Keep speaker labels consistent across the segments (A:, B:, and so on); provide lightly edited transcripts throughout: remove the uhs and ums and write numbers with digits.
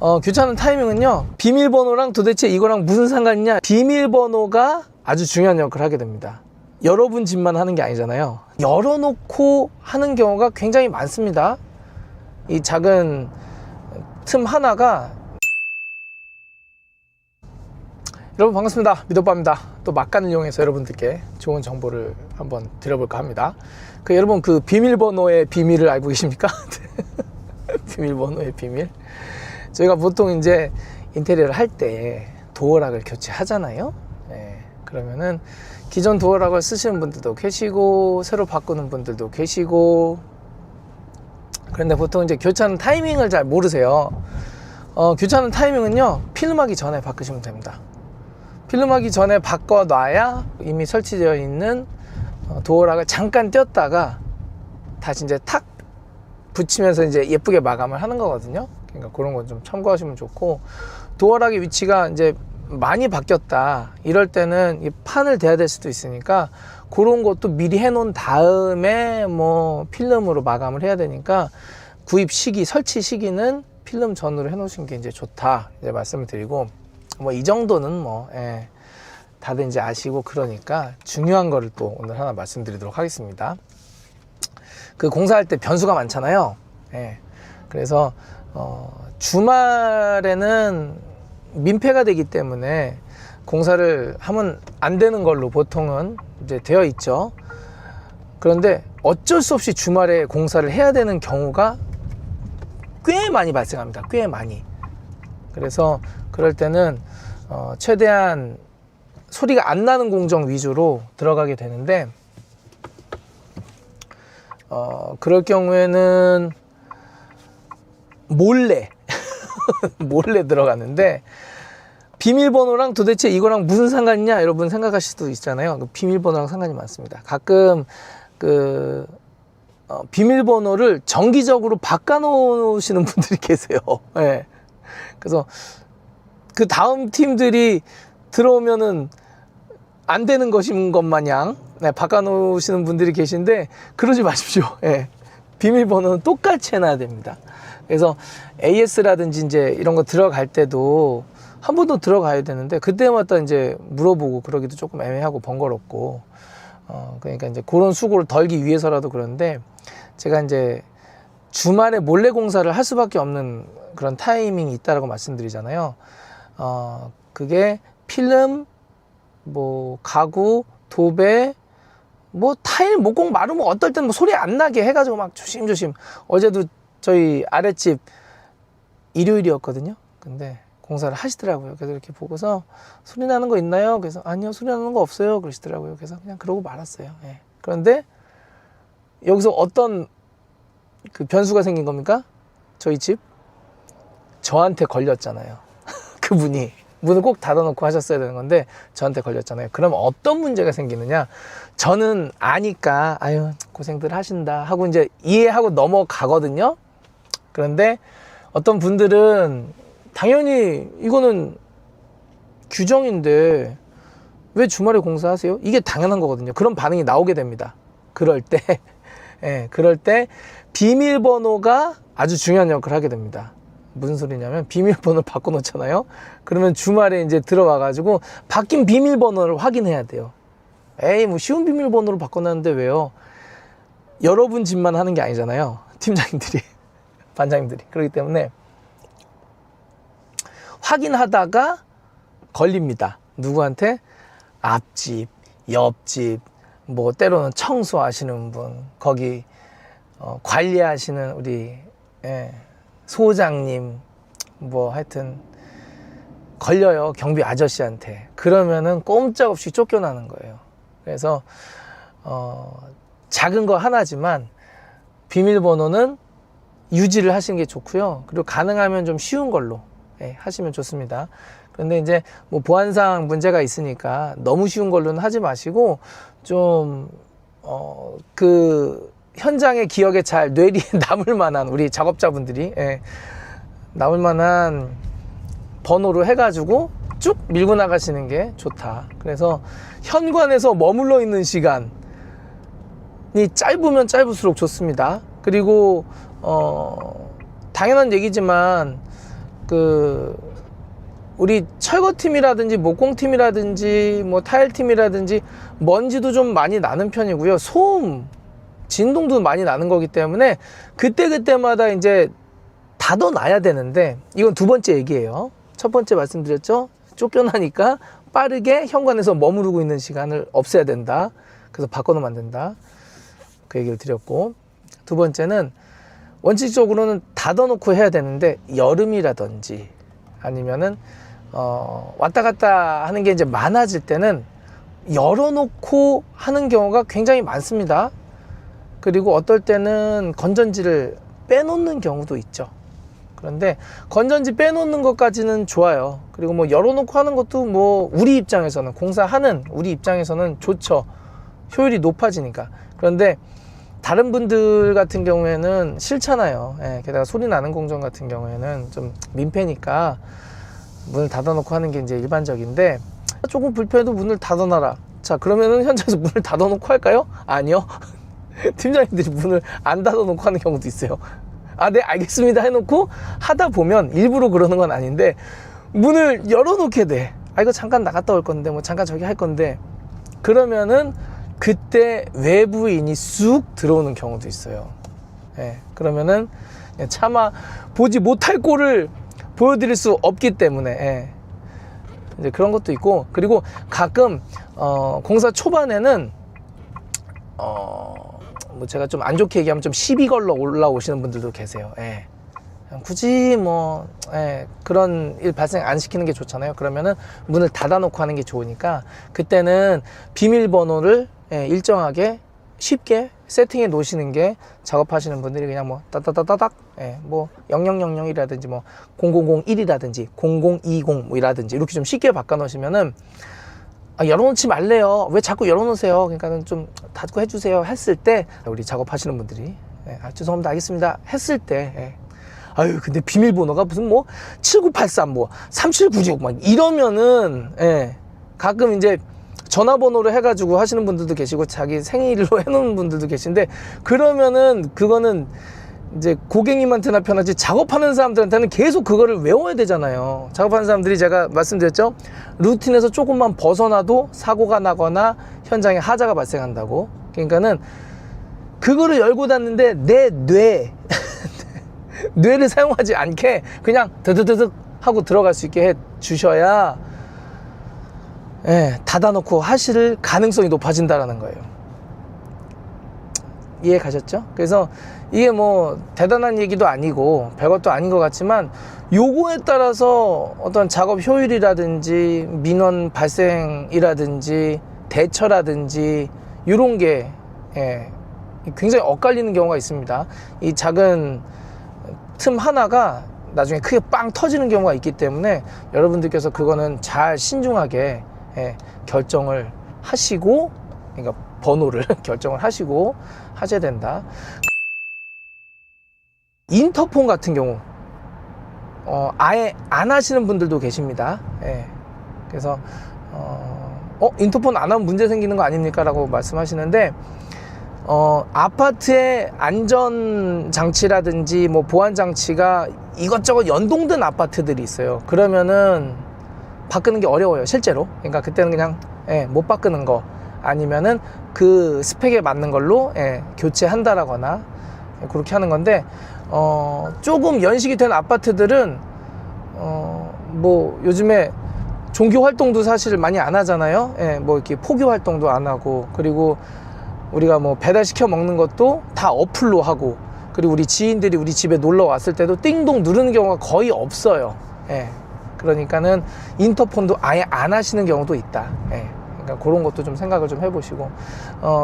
A: 교체하는 타이밍은요, 비밀번호랑 도대체 이거랑 무슨 상관이냐. 비밀번호가 아주 중요한 역할을 하게 됩니다. 여러분 집만 하는 게 아니잖아요. 열어놓고 하는 경우가 굉장히 많습니다. 이 작은 틈 하나가. 여러분 반갑습니다. 미도빠입니다. 또 막간을 이용해서 여러분들께 좋은 정보를 한번 드려볼까 합니다. 여러분 그 비밀번호의 비밀을 알고 계십니까? 비밀번호의 비밀. 저희가 보통 이제 인테리어를 할 때 도어락을 교체하잖아요. 네, 그러면은 기존 도어락을 쓰시는 분들도 계시고 새로 바꾸는 분들도 계시고, 그런데 보통 이제 교체하는 타이밍을 잘 모르세요. 교체하는 타이밍은요, 필름하기 전에 바꾸시면 됩니다. 필름하기 전에 바꿔놔야 이미 설치되어 있는 도어락을 잠깐 떼었다가 다시 이제 탁 붙이면서 이제 예쁘게 마감을 하는 거거든요. 그러니까 그런 건 좀 참고하시면 좋고, 도어락의 위치가 이제 많이 바뀌었다 이럴 때는 이 판을 대야 될 수도 있으니까 그런 것도 미리 해 놓은 다음에 뭐 필름으로 마감을 해야 되니까 구입 시기, 설치 시기는 필름 전으로 해 놓으신 게 이제 좋다 이제 말씀을 드리고, 뭐 이 정도는 뭐 다들 이제 아시고, 그러니까 중요한 거를 또 오늘 하나 말씀드리도록 하겠습니다. 그 공사할 때 변수가 많잖아요. 그래서 주말에는 민폐가 되기 때문에 공사를 하면 안 되는 걸로 보통은 이제 되어 있죠. 그런데 어쩔 수 없이 주말에 공사를 해야 되는 경우가 꽤 많이 발생합니다. 꽤 많이. 그래서 그럴 때는 최대한 소리가 안 나는 공정 위주로 들어가게 되는데, 그럴 경우에는 몰래 몰래 들어가는데, 비밀번호랑 도대체 이거랑 무슨 상관이냐 여러분 생각하실 수도 있잖아요. 비밀번호랑 상관이 많습니다. 가끔 비밀번호를 정기적으로 바꿔놓으시는 분들이 계세요. 네. 그래서 그 다음 팀들이 들어오면은 안 되는 것인 것 마냥 바꿔놓으시는 분들이 계신데, 그러지 마십시오. 비밀번호는 똑같이 해놔야 됩니다. 그래서 AS라든지 이제 이런 거 들어갈 때도 한 번 더 들어가야 되는데, 그때마다 이제 물어보고 그러기도 조금 애매하고 번거롭고, 그러니까 이제 그런 수고를 덜기 위해서라도 그런데, 제가 이제 주말에 몰래 공사를 할 수밖에 없는 그런 타이밍이 있다라고 말씀드리잖아요. 그게 필름, 뭐 가구, 도배, 뭐 타일, 목공, 마루모, 어떨 때는 뭐 소리 안 나게 해가지고 막 조심조심. 어제도 저희 아랫집 일요일이었거든요. 근데 공사를 하시더라고요. 그래서 이렇게 보고서 소리 나는 거 있나요? 그래서 아니요, 소리 나는 거 없어요. 그러시더라고요. 그래서 그냥 그러고 말았어요. 그런데 여기서 어떤 그 변수가 생긴 겁니까? 저희 집 저한테 걸렸잖아요. 그분이 문을 꼭 닫아놓고 하셨어야 되는 건데 저한테 걸렸잖아요. 그럼 어떤 문제가 생기느냐? 저는 아니까 아유 고생들 하신다 하고 이제 이해하고 넘어가거든요. 그런데 어떤 분들은 당연히 이거는 규정인데 왜 주말에 공사하세요? 이게 당연한 거거든요. 그런 반응이 나오게 됩니다. 그럴 때 비밀번호가 아주 중요한 역할을 하게 됩니다. 무슨 소리냐면, 비밀번호를 바꿔놓잖아요. 그러면 주말에 이제 들어와가지고 바뀐 비밀번호를 확인해야 돼요. 뭐 쉬운 비밀번호로 바꿔놨는데 왜요? 여러분 집만 하는 게 아니잖아요. 팀장님들이, 반장님들이. 그렇기 때문에 확인하다가 걸립니다. 누구한테? 앞집, 옆집, 뭐 때로는 청소하시는 분, 거기 관리하시는 우리 소장님, 뭐 하여튼 걸려요. 경비 아저씨한테. 그러면은 꼼짝없이 쫓겨나는 거예요. 그래서 작은 거 하나지만 비밀번호는 유지를 하시는 게 좋고요. 그리고 가능하면 좀 쉬운 걸로 하시면 좋습니다. 그런데 이제 뭐 보안상 문제가 있으니까 너무 쉬운 걸로는 하지 마시고, 좀 그 현장의 기억에 잘 뇌리에 남을 만한, 우리 작업자분들이 남을 만한 번호로 해가지고 쭉 밀고 나가시는 게 좋다. 그래서 현관에서 머물러 있는 시간이 짧으면 짧을수록 좋습니다. 그리고 당연한 얘기지만 우리 철거팀이라든지 목공팀이라든지 뭐 타일팀이라든지 먼지도 좀 많이 나는 편이고요. 소음, 진동도 많이 나는 거기 때문에 그때그때마다 이제 닫아놔야 되는데, 이건 두 번째 얘기예요. 첫 번째 말씀드렸죠. 쫓겨나니까 빠르게 현관에서 머무르고 있는 시간을 없애야 된다. 그래서 바꿔놓으면 안 된다. 그 얘기를 드렸고, 두 번째는 원칙적으로는 닫아놓고 해야 되는데, 여름이라든지 아니면은 왔다 갔다 하는 게 이제 많아질 때는 열어놓고 하는 경우가 굉장히 많습니다. 그리고 어떨 때는 건전지를 빼놓는 경우도 있죠. 그런데 건전지 빼놓는 것까지는 좋아요. 그리고 뭐 열어놓고 하는 것도 뭐 우리 입장에서는, 공사하는 우리 입장에서는 좋죠. 효율이 높아지니까. 그런데 다른 분들 같은 경우에는 싫잖아요. 예, 게다가 소리 나는 공정 같은 경우에는 좀 민폐니까 문을 닫아놓고 하는 게 이제 일반적인데, 조금 불편해도 문을 닫아놔라. 자, 그러면은 현장에서 문을 닫아놓고 할까요? 아니요. 팀장님들이 문을 안 닫아놓고 하는 경우도 있어요. 아, 네, 알겠습니다 해놓고 하다 보면, 일부러 그러는 건 아닌데 문을 열어놓게 돼. 아, 이거 잠깐 나갔다 올 건데, 뭐 잠깐 저기 할 건데, 그러면은 그때 외부인이 쑥 들어오는 경우도 있어요. 예, 그러면은 차마 보지 못할 꼴을 보여드릴 수 없기 때문에, 예, 이제 그런 것도 있고, 그리고 가끔 공사 초반에는 뭐 제가 좀 안 좋게 얘기하면 좀 시비 걸러 올라오시는 분들도 계세요. 예. 굳이 뭐 그런 일 발생 안 시키는 게 좋잖아요. 그러면은 문을 닫아놓고 하는 게 좋으니까, 그때는 비밀번호를 일정하게 쉽게 세팅해 놓으시는 게, 작업하시는 분들이 그냥 뭐 따따따따닥 뭐 0000이라든지 뭐 0001이라든지 0020이라든지 이렇게 좀 쉽게 바꿔 놓으시면은, 아, 열어놓지 말래요. 왜 자꾸 열어놓으세요? 그러니까는 좀 닫고 해주세요. 했을 때, 우리 작업하시는 분들이 아, 죄송합니다, 알겠습니다 했을 때, 아유, 근데 비밀번호가 무슨 뭐 7983 뭐 3796 막 이러면은, 가끔 이제 전화번호로 해가지고 하시는 분들도 계시고 자기 생일로 해놓은 분들도 계신데, 그러면은 그거는 이제 고객님한테나 편하지 작업하는 사람들한테는 계속 그거를 외워야 되잖아요. 작업하는 사람들이, 제가 말씀드렸죠, 루틴에서 조금만 벗어나도 사고가 나거나 현장에 하자가 발생한다고. 그러니까는 그거를 열고 닫는데 내 뇌를 사용하지 않게 그냥 드드드득 하고 들어갈 수 있게 해 주셔야 닫아놓고 하실 가능성이 높아진다라는 거예요. 이해 가셨죠? 그래서 이게 뭐 대단한 얘기도 아니고 별것도 아닌 것 같지만, 요거에 따라서 어떤 작업 효율이라든지 민원 발생이라든지 대처라든지 이런 게 굉장히 엇갈리는 경우가 있습니다. 이 작은 틈 하나가 나중에 크게 빵 터지는 경우가 있기 때문에, 여러분들께서 그거는 잘 신중하게 결정을 하시고, 그러니까 번호를 결정을 하시고 하셔야 된다. 인터폰 같은 경우 아예 안 하시는 분들도 계십니다. 그래서 인터폰 안 하면 문제 생기는 거 아닙니까? 라고 말씀하시는데, 아파트의 안전장치라든지 뭐 보안장치가 이것저것 연동된 아파트들이 있어요. 그러면은 바꾸는 게 어려워요, 실제로. 그러니까 그때는 그냥 못 바꾸는 거, 아니면은 그 스펙에 맞는 걸로 교체한다라거나 그렇게 하는 건데, 조금 연식이 된 아파트들은 뭐 요즘에 종교 활동도 사실 많이 안 하잖아요. 뭐 이렇게 포교 활동도 안 하고, 그리고 우리가 뭐 배달시켜 먹는 것도 다 어플로 하고, 그리고 우리 지인들이 우리 집에 놀러 왔을 때도 띵동 누르는 경우가 거의 없어요. 그러니까는 인터폰도 아예 안 하시는 경우도 있다. 그러니까 그런 것도 좀 생각을 좀 해보시고,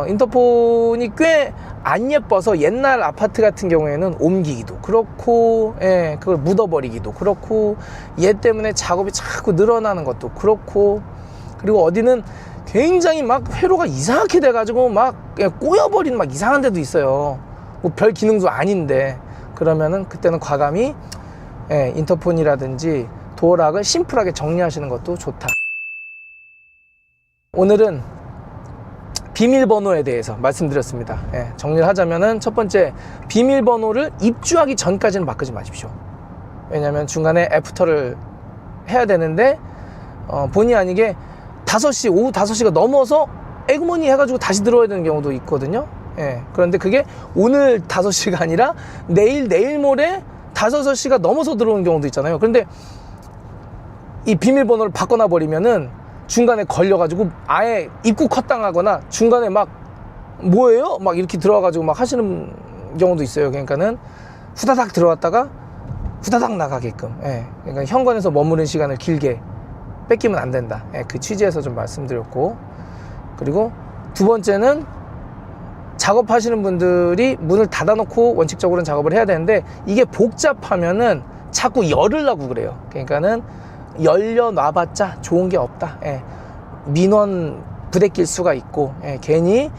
A: 인터폰이 꽤 안 예뻐서 옛날 아파트 같은 경우에는 옮기기도 그렇고, 그걸 묻어버리기도 그렇고, 얘 때문에 작업이 자꾸 늘어나는 것도 그렇고, 그리고 어디는 굉장히 막 회로가 이상하게 돼가지고 막 꼬여버리는 막 이상한 데도 있어요. 뭐 별 기능도 아닌데. 그러면은 그때는 과감히 인터폰이라든지 도어락을 심플하게 정리하시는 것도 좋다. 오늘은 비밀번호에 대해서 말씀드렸습니다. 정리를 하자면은, 첫 번째, 비밀번호를 입주하기 전까지는 바꾸지 마십시오. 왜냐면 중간에 애프터를 해야 되는데 본의 아니게 5시, 오후 5시가 넘어서 에그머니 해가지고 다시 들어야 되는 경우도 있거든요. 예. 그런데 그게 오늘 5시가 아니라 내일 모레 5시가 넘어서 들어오는 경우도 있잖아요. 그런데 이 비밀번호를 바꿔놔 버리면은 중간에 걸려가지고 아예 입구 컷당하거나 중간에 막 뭐예요? 막 이렇게 들어와가지고 막 하시는 경우도 있어요. 그러니까는 후다닥 들어왔다가 후다닥 나가게끔. 예. 그러니까 현관에서 머무는 시간을 길게 뺏기면 안 된다. 예. 그 취지에서 좀 말씀드렸고, 그리고 두 번째는 작업하시는 분들이 문을 닫아놓고 원칙적으로는 작업을 해야 되는데 이게 복잡하면은 자꾸 열으려고 그래요. 그러니까는 열려놔봤자 좋은 게 없다. 예. 민원 부대낄 수가 있고, 예. 괜히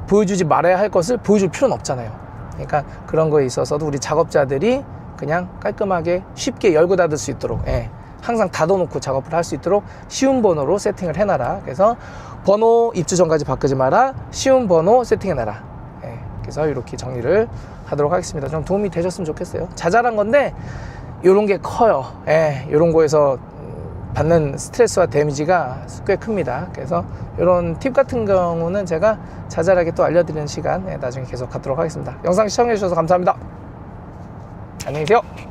A: 보여주지 말아야 할 것을 보여줄 필요는 없잖아요. 그러니까 그런 거에 있어서도 우리 작업자들이 그냥 깔끔하게 쉽게 열고 닫을 수 있도록, 예. 항상 닫아놓고 작업을 할 수 있도록 쉬운 번호로 세팅을 해놔라. 그래서 번호 입주 전까지 바꾸지 마라, 쉬운 번호 세팅해놔라. 예. 그래서 이렇게 정리를 하도록 하겠습니다. 좀 도움이 되셨으면 좋겠어요. 자잘한 건데 요런 게 커요. 예. 요런 거에서 받는 스트레스와 데미지가 꽤 큽니다. 그래서 이런 팁 같은 경우는 제가 자잘하게 또 알려드리는 시간 나중에 계속 갖도록 하겠습니다. 영상 시청해 주셔서 감사합니다. 안녕히 계세요.